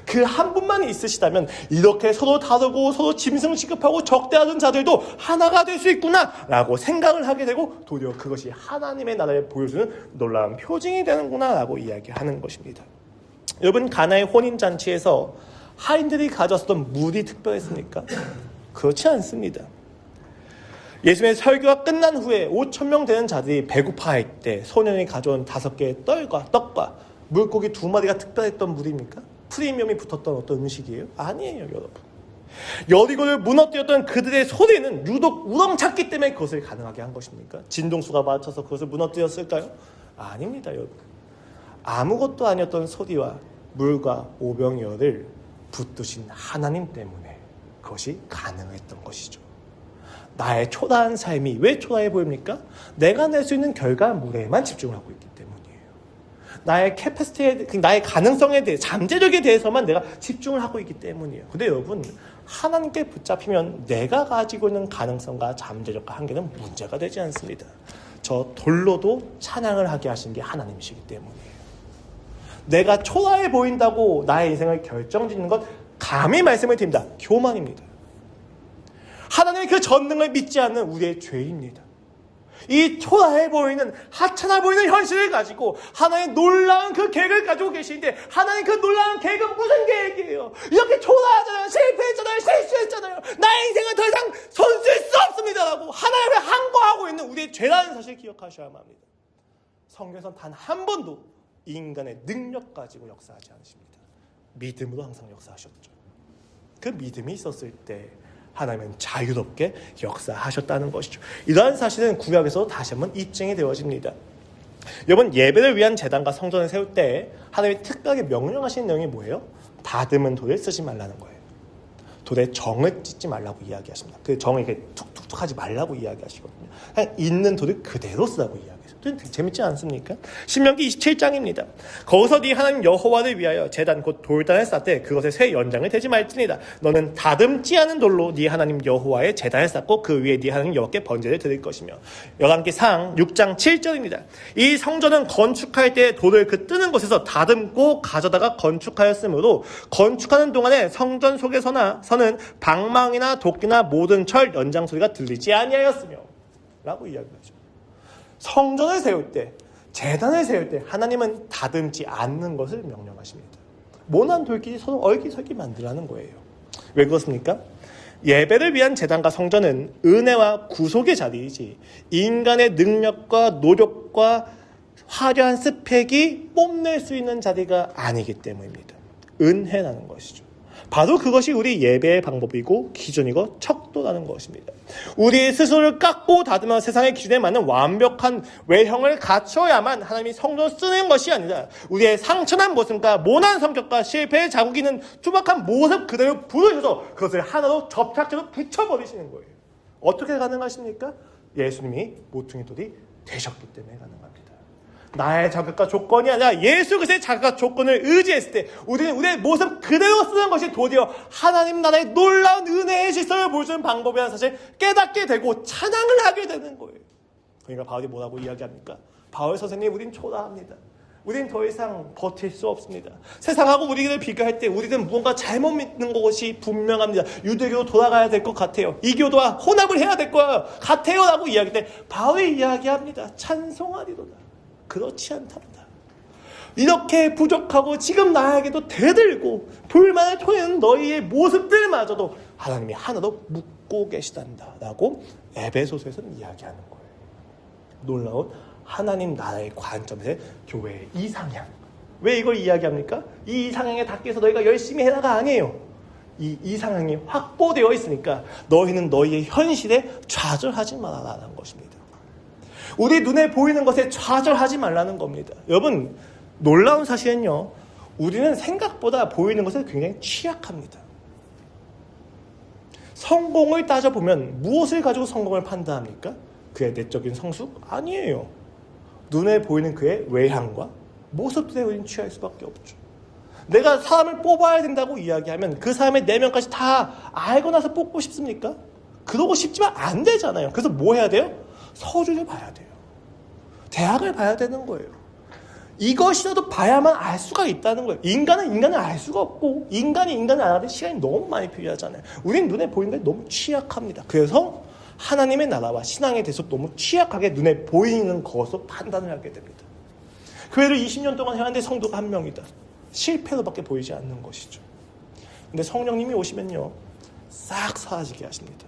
그 한 분만 있으시다면 이렇게 서로 다르고 서로 짐승 취급하고 적대하는 자들도 하나가 될 수 있구나 라고 생각을 하게 되고 도리어 그것이 하나님의 나라를 보여주는 놀라운 표징이 되는구나 라고 이야기하는 것입니다. 여러분, 가나의 혼인잔치에서 하인들이 가졌던 물이 특별했습니까? 그렇지 않습니다. 예수님의 설교가 끝난 후에 5,000명 되는 자들이 배고파할 때 소년이 가져온 5개의 떡과 물고기 2마리가 특별했던 물입니까? 프리미엄이 붙었던 어떤 음식이에요? 아니에요, 여러분. 여리고를 무너뜨렸던 그들의 소리는 유독 우렁찼기 때문에 그것을 가능하게 한 것입니까? 진동수가 맞춰서 그것을 무너뜨렸을까요? 아닙니다, 여러분. 아무것도 아니었던 소리와 물과 오병이어를 붙드신 하나님 때문에 그것이 가능했던 것이죠. 나의 초라한 삶이 왜 초라해 보입니까? 내가 낼 수 있는 결과물에만 집중하고 있기 때문이에요. 나의 캐패시티에, 나의 가능성에 대해, 잠재력에 대해서만 내가 집중을 하고 있기 때문이에요. 근데 여러분, 하나님께 붙잡히면 내가 가지고 있는 가능성과 잠재력과 한계는 문제가 되지 않습니다. 저 돌로도 찬양을 하게 하신 게 하나님이시기 때문이에요. 내가 초라해 보인다고 나의 인생을 결정짓는 것 감히 말씀을 드립니다. 교만입니다. 하나님의 그 전능을 믿지 않는 우리의 죄입니다. 이 초라해 보이는, 하찮아 보이는 현실을 가지고 하나님의 놀라운 그 계획을 가지고 계시는데, 하나님 그 놀라운 계획은 무슨 계획이에요? 이렇게 초라하잖아요. 실패했잖아요. 실수했잖아요. 나의 인생은 더 이상 손쓸 수 없습니다 라고 하나님을 항거하고 있는 우리의 죄라는 사실을 기억하셔야만 합니다. 성경에서는 단 한 번도 인간의 능력 가지고 역사하지 않으십니다. 믿음으로 항상 역사하셨죠. 그 믿음이 있었을 때 하나님은 자유롭게 역사하셨다는 것이죠. 이러한 사실은 구약에서 다시 한번 입증이 되어집니다. 여러분, 예배를 위한 제단과 성전을 세울 때 하나님이 특별하게 명령하시는 내용이 뭐예요? 다듬은 돌을 쓰지 말라는 거예요. 돌에 정을 찢지 말라고 이야기하십니다. 그 정을 이렇게 툭툭툭 하지 말라고 이야기하시거든요. 그냥 있는 돌을 그대로 쓰라고 이야기하세요. 재밌지 않습니까? 신명기 27장입니다. 거기서 네 하나님 여호와를 위하여 제단 곧 돌단을 쌓되 그것에 새 연장을 대지 말지니라. 너는 다듬지 않은 돌로 네 하나님 여호와의 제단을 쌓고 그 위에 네 하나님 여호와께 번제를 드릴 것이며. 열왕기상 6장 7절입니다. 이 성전은 건축할 때 돌을 그 뜨는 곳에서 다듬고 가져다가 건축하였으므로 건축하는 동안에 성전 속에서는 방망이나 도끼나 모든 철 연장 소리가 들리지 아니하였으며 라고 이야기하죠. 성전을 세울 때, 제단을 세울 때 하나님은 다듬지 않는 것을 명령하십니다. 모난 돌끼리 서로 얼기설기 만들라는 거예요. 왜 그렇습니까? 예배를 위한 제단과 성전은 은혜와 구속의 자리이지 인간의 능력과 노력과 화려한 스펙이 뽐낼 수 있는 자리가 아니기 때문입니다. 은혜라는 것이죠. 바로 그것이 우리 예배의 방법이고 기준이고 척도라는 것입니다. 우리 스스로를 깎고 다듬어 세상의 기준에 맞는 완벽한 외형을 갖춰야만 하나님이 성전을 쓰는 것이 아니라 우리의 상처난 모습과 모난 성격과 실패의 자국이 있는 투박한 모습 그대로 부르셔서 그것을 하나로 접착제로 붙여버리시는 거예요. 어떻게 가능하십니까? 예수님이 모퉁이 돌이 되셨기 때문에 가능합니다. 나의 자격과 조건이 아니라 예수 그리스도의 자격과 조건을 의지했을 때 우리는 우리의 모습 그대로 쓰는 것이 도리어 하나님 나라의 놀라운 은혜의 실성을 보여주는 방법이라는 사실을 깨닫게 되고 찬양을 하게 되는 거예요. 그러니까 바울이 뭐라고 이야기합니까? 바울 선생님, 우린 초라합니다. 우린 더 이상 버틸 수 없습니다. 세상하고 우리를 비교할 때 우리는 무언가 잘못 믿는 것이 분명합니다. 유대교로 돌아가야 될 것 같아요. 이교도와 혼합을 해야 될 것 같아요 라고 이야기할 때 바울이 이야기합니다. 찬송하리로다. 그렇지 않답니다. 이렇게 부족하고 지금 나에게도 대들고 불만을 토해는 너희의 모습들마저도 하나님이 하나도 묻고 계시단다 라고 에베소서에서는 이야기하는 거예요. 놀라운 하나님 나라의 관점에서 교회의 이상향. 왜 이걸 이야기합니까? 이 이상향에 닿기 위해서 너희가 열심히 해라가 아니에요. 이 이상향이 확보되어 있으니까 너희는 너희의 현실에 좌절하지 말아라는 것입니다. 우리 눈에 보이는 것에 좌절하지 말라는 겁니다. 여러분, 놀라운 사실은요, 우리는 생각보다 보이는 것에 굉장히 취약합니다. 성공을 따져보면 무엇을 가지고 성공을 판단합니까? 그의 내적인 성숙? 아니에요. 눈에 보이는 그의 외향과 모습들에 우리는 취할 수밖에 없죠. 내가 사람을 뽑아야 된다고 이야기하면 그 사람의 내면까지 다 알고 나서 뽑고 싶습니까? 그러고 싶지만 안 되잖아요. 그래서 뭐 해야 돼요? 서류를 봐야 돼요. 대학을 봐야 되는 거예요. 이것이라도 봐야만 알 수가 있다는 거예요. 인간은 인간을 알 수가 없고 인간이 인간을 알아야 시간이 너무 많이 필요하잖아요. 우리는 눈에 보이는 게 너무 취약합니다. 그래서 하나님의 나라와 신앙에 대해서 너무 취약하게 눈에 보이는 것으로 판단을 하게 됩니다. 교회를 20년 동안 해왔는데 성도가 한 명이다. 실패로밖에 보이지 않는 것이죠. 근데 성령님이 오시면요, 싹 사라지게 하십니다.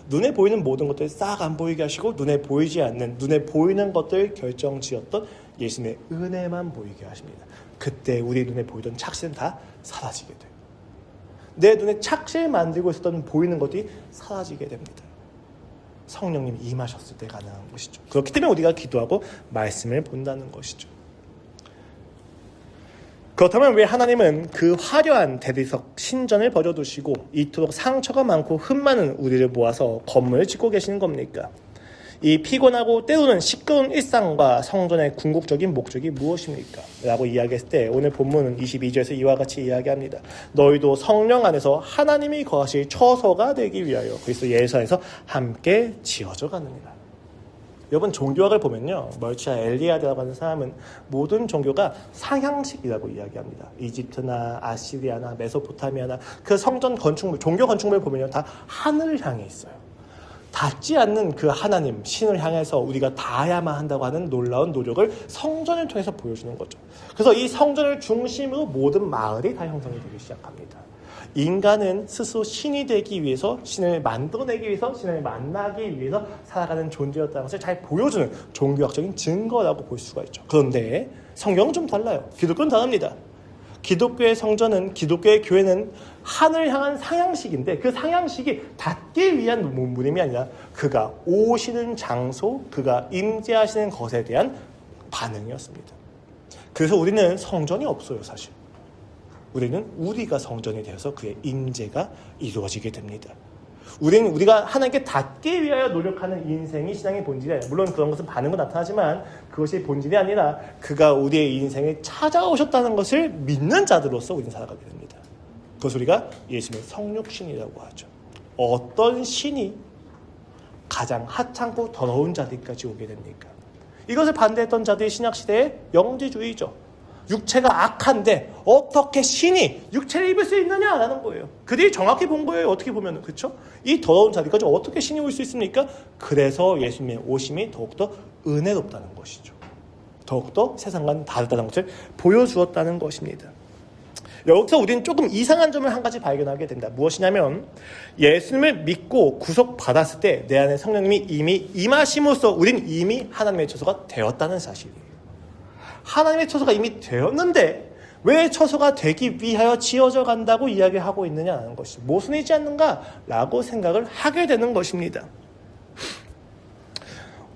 눈에 보이는 모든 것들을 싹 안 보이게 하시고 눈에 보이지 않는, 눈에 보이는 것들 결정지었던 예수님의 은혜만 보이게 하십니다. 그때 우리 눈에 보이던 착실은 다 사라지게 돼요. 내 눈에 착실 만들고 있었던 보이는 것들이 사라지게 됩니다. 성령님이 임하셨을 때 가능한 것이죠. 그렇기 때문에 우리가 기도하고 말씀을 본다는 것이죠. 그렇다면 왜 하나님은 그 화려한 대리석 신전을 버려두시고 이토록 상처가 많고 흠 많은 우리를 모아서 건물을 짓고 계시는 겁니까? 이 피곤하고 때로는 시끄러운 일상과 성전의 궁극적인 목적이 무엇입니까? 라고 이야기했을 때 오늘 본문은 22절에서 이와 같이 이야기합니다. 너희도 성령 안에서 하나님이 거하실 처소가 되기 위하여 그리스도 예수 안에서 함께 지어져 가느니라. 여러분, 종교학을 보면요, 멀치아 엘리아드라고 하는 사람은 모든 종교가 상향식이라고 이야기합니다. 이집트나 아시리아나 메소포타미아나 그 성전 건축물, 종교 건축물을 보면요, 다 하늘을 향해 있어요. 닿지 않는 그 하나님, 신을 향해서 우리가 닿아야만 한다고 하는 놀라운 노력을 성전을 통해서 보여주는 거죠. 그래서 이 성전을 중심으로 모든 마을이 다 형성이 되기 시작합니다. 인간은 스스로 신이 되기 위해서, 신을 만들어내기 위해서, 신을 만나기 위해서 살아가는 존재였다는 것을 잘 보여주는 종교학적인 증거라고 볼 수가 있죠. 그런데 성경은 좀 달라요. 기독교는 다릅니다. 기독교의 성전은, 기독교의 교회는 하늘 향한 상향식인데 그 상향식이 닿기 위한 문무림이 아니라 그가 오시는 장소, 그가 임재하시는 것에 대한 반응이었습니다. 그래서 우리는 성전이 없어요, 사실. 우리는 우리가 성전이 되어서 그의 임재가 이루어지게 됩니다. 우리가 하나님께 닿기 위하여 노력하는 인생이 신앙의 본질이에요. 물론 그런 것은 반응으로 나타나지만 그것이 본질이 아니라 그가 우리의 인생에 찾아오셨다는 것을 믿는 자들로서 우리는 살아가게 됩니다. 그것을 우리가 예수님의 성육신이라고 하죠. 어떤 신이 가장 하찮고 더러운 자들까지 오게 됩니까? 이것을 반대했던 자들이 신약시대의 영지주의죠. 육체가 악한데 어떻게 신이 육체를 입을 수 있느냐라는 거예요. 그들이 정확히 본 거예요. 어떻게 보면, 그렇죠? 이 더러운 자들까지 어떻게 신이 올 수 있습니까? 그래서 예수님의 오심이 더욱더 은혜롭다는 것이죠. 더욱더 세상과는 다르다는 것을 보여주었다는 것입니다. 여기서 우리는 조금 이상한 점을 한 가지 발견하게 된다. 무엇이냐면 예수님을 믿고 구속받았을 때 내 안에 성령님이 이미 임하심으로써 우린 이미 하나님의 처소가 되었다는 사실이에요. 하나님의 처소가 이미 되었는데 왜 처소가 되기 위하여 지어져 간다고 이야기하고 있느냐는 것이 모순이지 않는가라고 생각을 하게 되는 것입니다.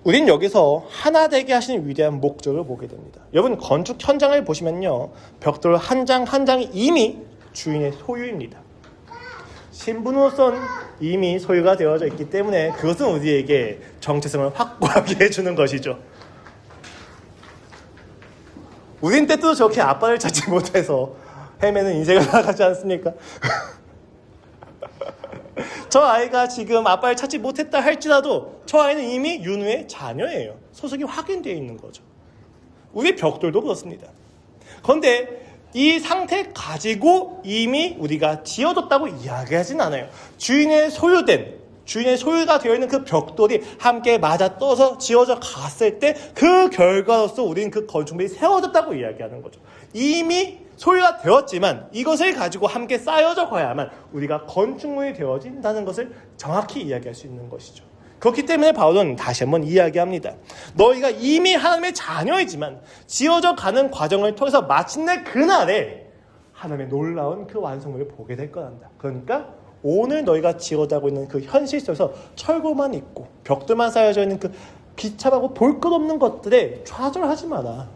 우린 여기서 하나 되게 하시는 위대한 목적을 보게 됩니다. 여러분, 건축 현장을 보시면요, 벽돌 한 장 한 장이 이미 주인의 소유입니다. 신분으로서는 이미 소유가 되어져 있기 때문에 그것은 우리에게 정체성을 확고하게 해주는 것이죠. 우린 때도 저렇게 아빠를 찾지 못해서 헤매는 인생을 살아가지 않습니까? 저 아이가 지금 아빠를 찾지 못했다 할지라도 저 아이는 이미 윤우의 자녀예요. 소속이 확인되어 있는 거죠. 우리 벽돌도 그렇습니다. 그런데 이 상태 가지고 이미 우리가 지어졌다고 이야기하진 않아요. 주인의 소유가 되어 있는 그 벽돌이 함께 맞아떠서 지어져 갔을 때 그 결과로서 우리는 그 건축물이 세워졌다고 이야기하는 거죠. 이미 소유가 되었지만 이것을 가지고 함께 쌓여져 가야만 우리가 건축물이 되어진다는 것을 정확히 이야기할 수 있는 것이죠. 그렇기 때문에 바울은 다시 한번 이야기합니다. 너희가 이미 하나님의 자녀이지만 지어져 가는 과정을 통해서 마침내 그날에 하나님의 놀라운 그 완성물을 보게 될 거란다. 그러니까 오늘 너희가 지어가고 있는 그 현실 속에서 철거만 있고 벽돌만 쌓여져 있는 그 비참하고 볼 것 없는 것들에 좌절하지 마라.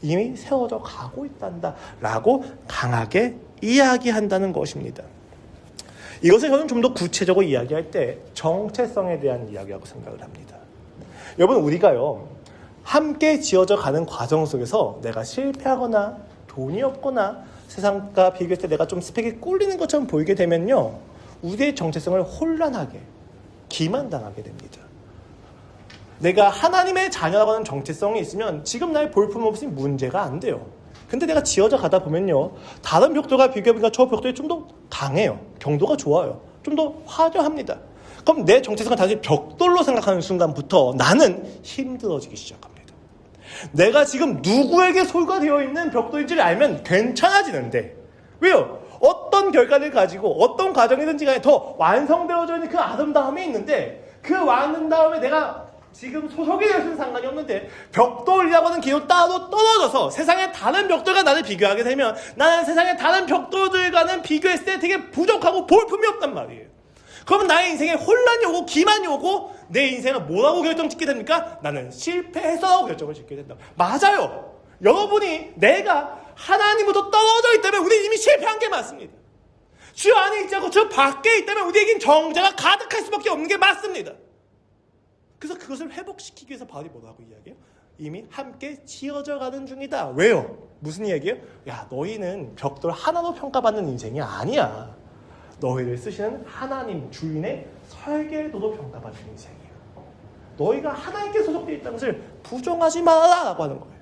이미 세워져 가고 있단다 라고 강하게 이야기한다는 것입니다. 이것을 저는 좀 더 구체적으로 이야기할 때 정체성에 대한 이야기라고 생각을 합니다. 여러분, 우리가요 함께 지어져 가는 과정 속에서 내가 실패하거나 돈이 없거나 세상과 비교했을 때 내가 좀 스펙이 꿀리는 것처럼 보이게 되면요, 우리의 정체성을 혼란하게 기만당하게 됩니다. 내가 하나님의 자녀라고 하는 정체성이 있으면 지금 나의 볼품없이 문제가 안 돼요. 근데 내가 지어져 가다 보면요, 다른 벽돌과 비교해보니까 저 벽돌이 좀 더 강해요. 경도가 좋아요. 좀 더 화려합니다. 그럼 내 정체성을 단지 벽돌로 생각하는 순간부터 나는 힘들어지기 시작합니다. 내가 지금 누구에게 소유가 되어 있는 벽돌인지를 알면 괜찮아지는데, 왜요? 어떤 결과를 가지고 어떤 과정이든지 간에 더 완성되어져 있는 그 아름다움이 있는데 그 아름다움에 내가 지금 소속이 되어서는 상관이 없는데 벽돌이라고 하는 기호 따로 떨어져서 세상의 다른 벽돌과 나를 비교하게 되면 나는 세상의 다른 벽돌들과는 비교했을 때 되게 부족하고 볼품이 없단 말이에요. 그러면 나의 인생에 혼란이 오고 기만이 오고 내 인생은 뭐라고 결정짓게 됩니까? 나는 실패해서라고 결정을 짓게 된다. 맞아요. 여러분이 내가 하나님으로부터 떨어져 있다면 우리 이미 실패한 게 맞습니다. 주 안에 있지 않고 주 밖에 있다면 우리에겐 정죄가 가득할 수밖에 없는 게 맞습니다. 그래서 그것을 회복시키기 위해서 바울이 뭐라고 이야기해요? 이미 함께 지어져 가는 중이다. 왜요? 무슨 이야기예요? 야, 너희는 벽돌 하나로 평가받는 인생이 아니야. 너희를 쓰시는 하나님 주인의 설계도로 평가받는 인생이야. 너희가 하나님께 소속되어 있다는 것을 부정하지 마라라고 하는 거예요.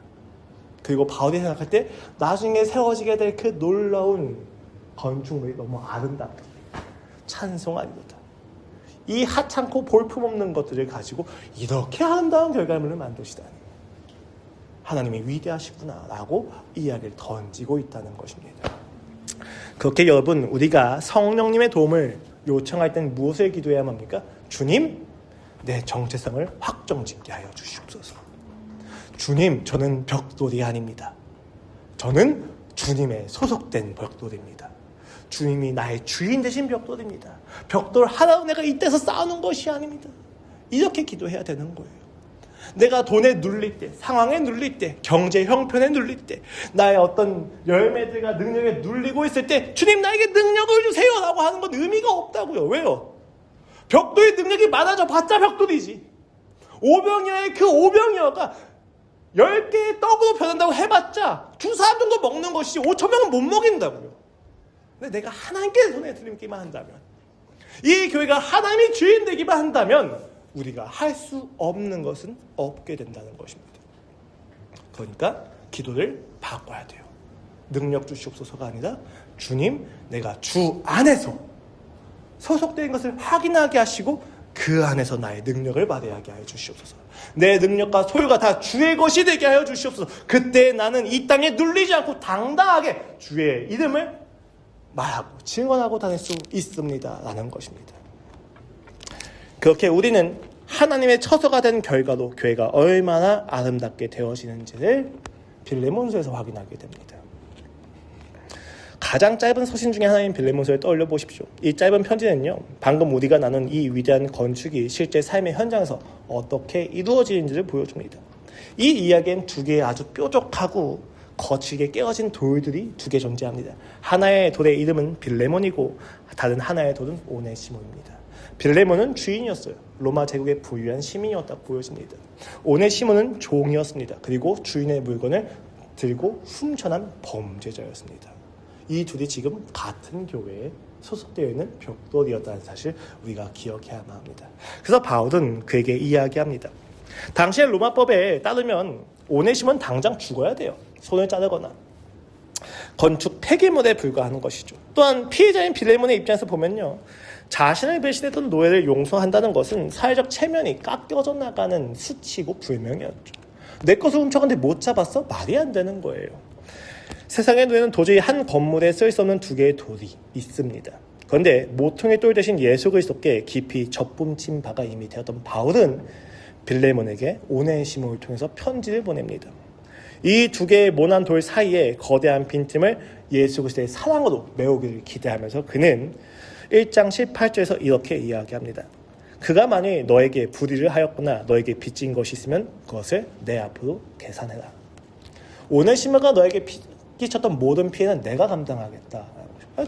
그리고 바울이 생각할 때 나중에 세워지게 될 그 놀라운 건축물이 너무 아름답다. 찬송하리로다. 이 하찮고 볼품없는 것들을 가지고 이렇게 아름다운 결과물을 만드시다니. 하나님이 위대하시구나 라고 이야기를 던지고 있다는 것입니다. 그렇게 여러분, 우리가 성령님의 도움을 요청할 땐 무엇을 기도해야 합니까? 주님, 내 정체성을 확정짓게 하여 주시옵소서. 주님, 저는 벽돌이 아닙니다. 저는 주님의 소속된 벽돌입니다. 주님이 나의 주인 되신 벽돌입니다. 벽돌 하나로 내가 이 땅에서 쌓아놓은 것이 아닙니다. 이렇게 기도해야 되는 거예요. 내가 돈에 눌릴 때, 상황에 눌릴 때, 경제 형편에 눌릴 때, 나의 어떤 열매들과 능력에 눌리고 있을 때 주님 나에게 능력을 주세요 라고 하는 건 의미가 없다고요. 왜요? 벽돌의 능력이 많아져 봤자 벽돌이지. 오병이어의 그 오병이어가 10개의 떡으로 변한다고 해봤자 두 사람 정도 먹는 것이지 5,000명은 못 먹인다고요. 근데 내가 하나님께 손에 들리기만 한다면, 이 교회가 하나님이 주인 되기만 한다면 우리가 할 수 없는 것은 없게 된다는 것입니다. 그러니까 기도를 바꿔야 돼요. 능력 주시옵소서가 아니라 주님, 내가 주 안에서 소속된 것을 확인하게 하시고 그 안에서 나의 능력을 발휘하게 하여 주시옵소서. 내 능력과 소유가 다 주의 것이 되게 하여 주시옵소서. 그때 나는 이 땅에 눌리지 않고 당당하게 주의 이름을 말하고 증언하고 다닐 수 있습니다 라는 것입니다. 그렇게 우리는 하나님의 처소가 된 결과로 교회가 얼마나 아름답게 되어지는지를 빌레몬서에서 확인하게 됩니다. 가장 짧은 서신 중에 하나인 빌레몬서를 떠올려 보십시오. 이 짧은 편지는요, 방금 우리가 나눈 이 위대한 건축이 실제 삶의 현장에서 어떻게 이루어지는지를 보여줍니다. 이 이야기엔 두 개의 아주 뾰족하고 거칠게 깨어진 돌들이 두 개 존재합니다. 하나의 돌의 이름은 빌레몬이고 다른 하나의 돌은 오네시모입니다. 빌레몬은 주인이었어요. 로마 제국의 부유한 시민이었다고 보여집니다. 오네시모는 종이었습니다. 그리고 주인의 물건을 들고 훔쳐난 범죄자였습니다. 이 둘이 지금 같은 교회에 소속되어 있는 벽돌이었다는 사실 우리가 기억해야만 합니다. 그래서 바울은 그에게 이야기합니다. 당시의 로마법에 따르면 오네시모는 당장 죽어야 돼요. 손을 자르거나 건축 폐기물에 불과하는 것이죠. 또한 피해자인 빌레몬의 입장에서 보면요, 자신을 배신했던 노예를 용서한다는 것은 사회적 체면이 깎여져 나가는 수치고 불명이었죠. 내 것을 훔쳐갔는데 못 잡았어? 말이 안 되는 거예요. 세상의 노예는 도저히 한 건물에 쓸 수 없는 두 개의 돌이 있습니다. 그런데 모퉁이 돌 대신 예수 그리스도께 깊이 접붙인 바가 이미 되었던 바울은 빌레몬에게 오네시모를 통해서 편지를 보냅니다. 이 두 개의 모난 돌 사이에 거대한 빈틈을 예수 그리스도의 사랑으로 메우기를 기대하면서 그는 1장 18절에서 이렇게 이야기합니다. 그가 만일 너에게 불의를 하였거나 너에게 빚진 것이 있으면 그것을 내 앞으로 계산해라. 오네시모가 너에게 끼쳤던 모든 피해는 내가 감당하겠다.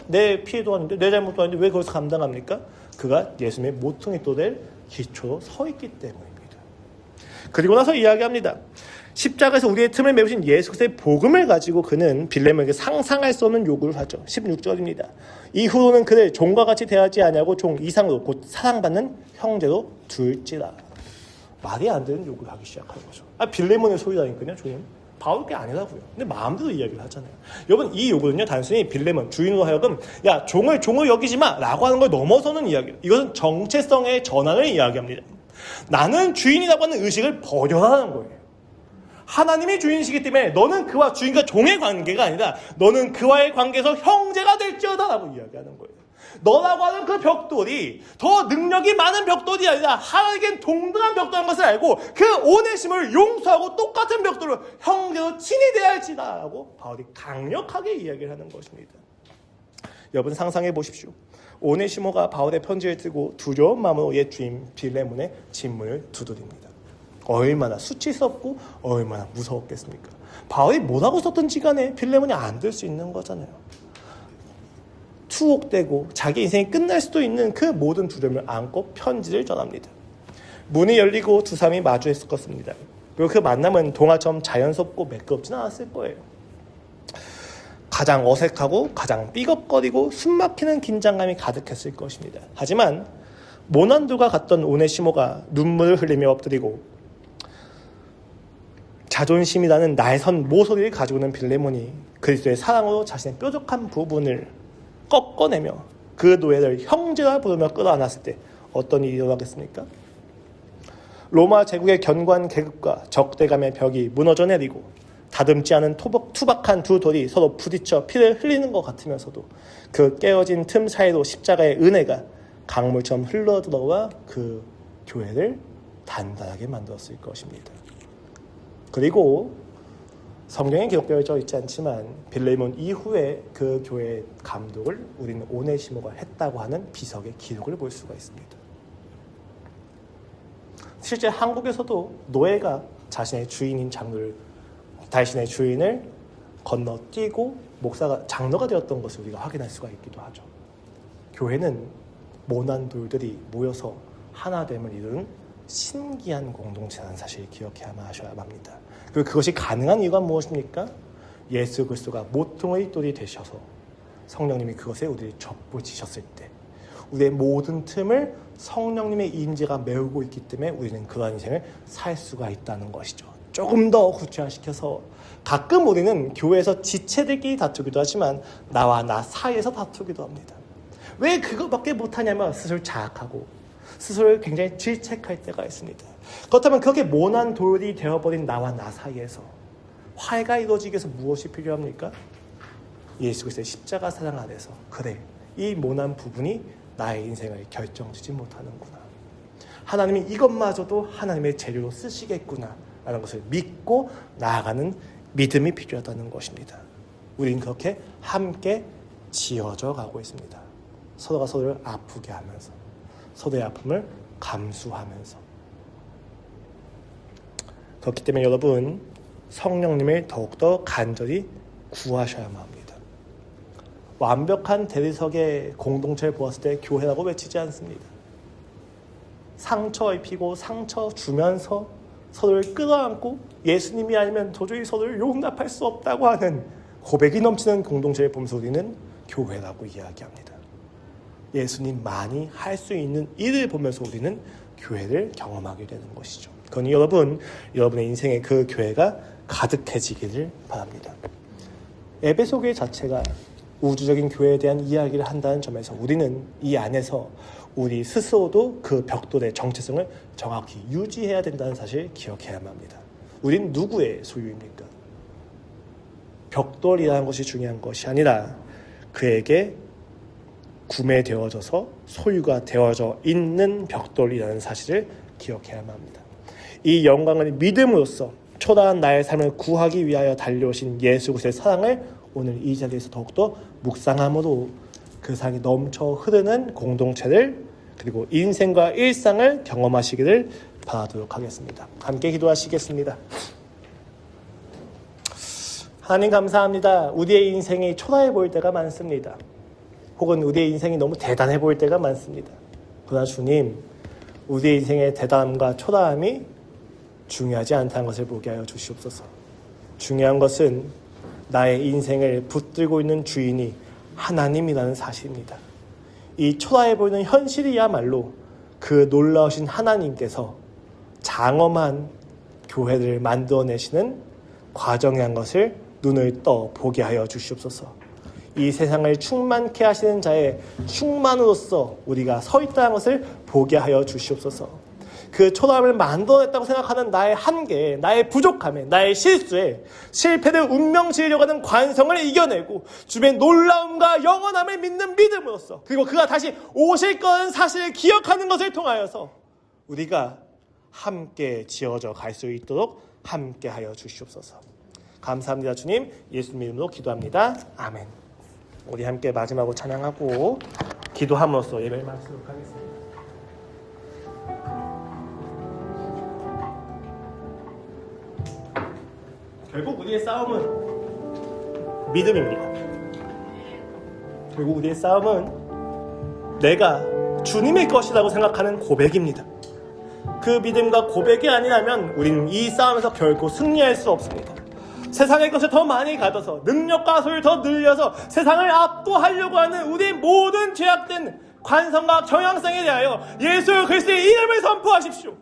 내 피해도 아닌데, 내 잘못도 아닌데 왜 그것을 감당합니까? 그가 예수님의 모퉁이 돌의 기초로 서 있기 때문입니다. 그리고 나서 이야기합니다. 십자가에서 우리의 틈을 메우신 예수 그리스도의 복음을 가지고 그는 빌레몬에게 상상할 수 없는 요구를 하죠. 16절입니다. 이후로는 그를 종과 같이 대하지 아니하고 종 이상으로 곧 사랑받는 형제로 둘지라. 말이 안 되는 요구를 하기 시작하는 거죠. 빌레몬의 소유라니까요, 주님. 바울 게 아니라고요. 근데 마음대로 이야기를 하잖아요. 여러분, 이 요구는요, 단순히 빌레몬 주인으로 하여금 야, 종을 여기지 마 라고 하는 걸 넘어서는 이야기예요. 이것은 정체성의 전환을 이야기합니다. 나는 주인이라고 하는 의식을 버려라는 거예요. 하나님이 주인이시기 때문에 너는 그와 주인과 종의 관계가 아니라 너는 그와의 관계에서 형제가 될지어다 라고 이야기하는 거예요. 너라고 하는 그 벽돌이 더 능력이 많은 벽돌이 아니라 하나님께 동등한 벽돌인 것을 알고 그 오네시모를 용서하고 똑같은 벽돌로 형제로 친히 대할지다 라고 바울이 강력하게 이야기를 하는 것입니다. 여러분, 상상해 보십시오. 오네시모가 바울의 편지를 들고 두려운 마음으로 옛 주인 빌레몬의 진문을 두드립니다. 얼마나 수치스럽고 얼마나 무서웠겠습니까? 바울이 뭐라고 썼든지 간에 빌레몬이 안 될 수 있는 거잖아요. 투옥되고 자기 인생이 끝날 수도 있는 그 모든 두려움을 안고 편지를 전합니다. 문이 열리고 두 사람이 마주했을 것입니다. 그리고 그 만남은 동화처럼 자연스럽고 매끄럽지는 않았을 거예요. 가장 어색하고 가장 삐걱거리고 숨막히는 긴장감이 가득했을 것입니다. 하지만 모난도가 갔던 오네시모가 눈물을 흘리며 엎드리고 자존심이라는 날선 모서리를 가지고 있는 빌레몬이 그리스도의 사랑으로 자신의 뾰족한 부분을 꺾어내며 그 노예를 형제라 부르며 끌어안았을 때 어떤 일이 일어나겠습니까? 로마 제국의 견고한 계급과 적대감의 벽이 무너져 내리고 다듬지 않은 투박한 두 돌이 서로 부딪혀 피를 흘리는 것 같으면서도 그 깨어진 틈 사이로 십자가의 은혜가 강물처럼 흘러들어와 그 교회를 단단하게 만들었을 것입니다. 그리고 성경에 기록되어 있지 않지만 빌레몬 이후에 그 교회의 감독을 우리는 오네시모가 했다고 하는 비석의 기록을 볼 수가 있습니다. 실제 한국에서도 노예가 자신의 주인인 자신의 주인을 건너뛰고 장로가 되었던 것을 우리가 확인할 수가 있기도 하죠. 교회는 모난 돌들이 모여서 하나됨을 이루는 신기한 공동체라는 사실을 기억해야만 하셔야 합니다. 그리고 그것이 가능한 이유가 무엇입니까? 예수 그리스도가 모퉁이의 돌이 되셔서 성령님이 그것에 우리를 접붙이셨을 때 우리의 모든 틈을 성령님의 임재가 메우고 있기 때문에 우리는 그러한 인생을 살 수가 있다는 것이죠. 조금 더 구체화시켜서 가끔 우리는 교회에서 지체들끼리 다투기도 하지만 나와 나 사이에서 다투기도 합니다. 왜 그것밖에 못하냐면 스스로 자학하고 스스로를 굉장히 질책할 때가 있습니다. 그렇다면 그렇게 모난 돌이 되어버린 나와 나 사이에서 화해가 이루어지기 위해서 무엇이 필요합니까? 예수 그리스도의 십자가 사랑 안에서 그래 이 모난 부분이 나의 인생을 결정지지 못하는구나. 하나님이 이것마저도 하나님의 재료로 쓰시겠구나 라는 것을 믿고 나아가는 믿음이 필요하다는 것입니다. 우린 그렇게 함께 지어져 가고 있습니다. 서로가 서로를 아프게 하면서 서로의 아픔을 감수하면서. 그렇기 때문에 여러분 성령님을 더욱더 간절히 구하셔야만 합니다. 완벽한 대리석의 공동체를 보았을 때 교회라고 외치지 않습니다. 상처 입히고 상처 주면서 서로를 끌어안고 예수님이 아니면 도저히 서로를 용납할 수 없다고 하는 고백이 넘치는 공동체를 보면서 우리는 교회라고 이야기합니다. 예수님만이 할 수 있는 일을 보면서 우리는 교회를 경험하게 되는 것이죠. 그러니 여러분의 인생에 그 교회가 가득해지기를 바랍니다. 에베소 교회 자체가 우주적인 교회에 대한 이야기를 한다는 점에서 우리는 이 안에서 우리 스스로도 그 벽돌의 정체성을 정확히 유지해야 된다는 사실을 기억해야만 합니다. 우린 누구의 소유입니까? 벽돌이라는 것이 중요한 것이 아니라 그에게 구매되어져서 소유가 되어져 있는 벽돌이라는 사실을 기억해야만 합니다. 이 영광을 믿음으로써 초라한 나의 삶을 구하기 위하여 달려오신 예수 그리스도의 사랑을 오늘 이 자리에서 더욱더 묵상함으로 그 사랑이 넘쳐 흐르는 공동체를 그리고 인생과 일상을 경험하시기를 바라도록 하겠습니다. 함께 기도하시겠습니다. 하나님 감사합니다. 우리의 인생이 초라해 보일 때가 많습니다. 혹은 우리의 인생이 너무 대단해 보일 때가 많습니다. 그러나 주님, 우리의 인생의 대단함과 초라함이 중요하지 않다는 것을 보게 하여 주시옵소서. 중요한 것은 나의 인생을 붙들고 있는 주인이 하나님이라는 사실입니다. 이 초라해 보이는 현실이야말로 그 놀라우신 하나님께서 장엄한 교회를 만들어내시는 과정이란 것을 눈을 떠 보게 하여 주시옵소서. 이 세상을 충만케 하시는 자의 충만으로서 우리가 서 있다는 것을 보게 하여 주시옵소서. 그 초라함을 만들어냈다고 생각하는 나의 한계, 나의 부족함에, 나의 실수에 실패를 운명시키려고 하는 관성을 이겨내고 주의 놀라움과 영원함을 믿는 믿음으로써 그리고 그가 다시 오실 거라는 사실을 기억하는 것을 통하여서 우리가 함께 지어져 갈 수 있도록 함께 하여 주시옵소서. 감사합니다. 주님, 예수님 이름으로 기도합니다. 아멘. 우리 함께 마지막으로 찬양하고 기도함으로써 예배를 마치도록 하겠습니다. 결국 우리의 싸움은 믿음입니다. 결국 우리의 싸움은 내가 주님의 것이라고 생각하는 고백입니다. 그 믿음과 고백이 아니라면 우리는 이 싸움에서 결코 승리할 수 없습니다. 세상의 것을 더 많이 가져서 능력과 소유를 더 늘려서 세상을 압도하려고 하는 우리 모든 죄악된 관성과 경향성에 대하여 예수 그리스도의 이름을 선포하십시오.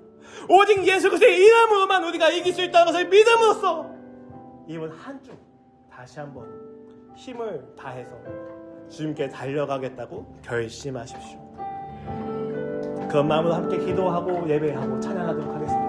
오직 예수 그리스도의 이름으로만 우리가 이길 수 있다는 것을 믿음으로써 이번 한 주 다시 한번 힘을 다해서 주님께 달려가겠다고 결심하십시오. 그런 마음으로 함께 기도하고 예배하고 찬양하도록 하겠습니다.